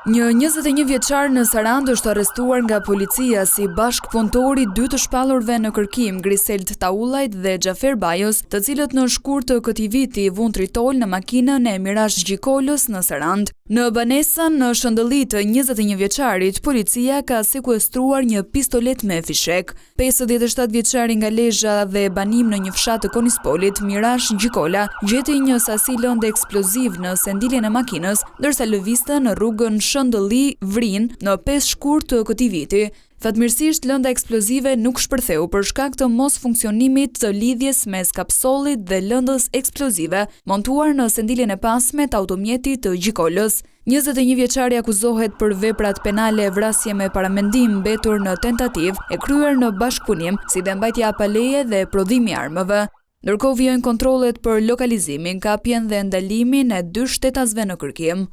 Një 21 vjeçar në Sarandë është arrestuar nga policia si bashkëpunëtori 2 të shpallurve në kërkim, Griseld Taullajt dhe Xhafer Bajos, të cilët në shkurt të këtij viti vun tritol në makinën e Mirash Gjikolës në Sarandë. Në banesën në shëndëlli të 21 vjeçarit, policia ka sekuestruar një pistolet me fishek. 57 vjeçari nga Lezhë dhe banim në një fshat të Konispolit, Mirash Gjikola, gjeti një sasi lëndë eksploziv në sendiljen e makinës, ndërsa lëvizte në rrugën Shëndëlli Vrin në 5 shkurt të këtij viti. Fatmirësisht, lënda eksplozive nuk shpërtheu për shkak të mos funksionimit të lidhjes mes kapsollit dhe lëndës eksplozive, montuar në sendiljen e pasme të automjetit të Gjikolës. 21 vjeçari akuzohet për veprat penale vrasje me paramendim mbetur në tentativë e kryer në bashkëpunim, si dhe mbajtja pa leje dhe prodhimi i armëve. Ndërkohë vijojnë kontrollet për lokalizimin, kapjen dhe ndalimin e 2 shtetasve në kërkim.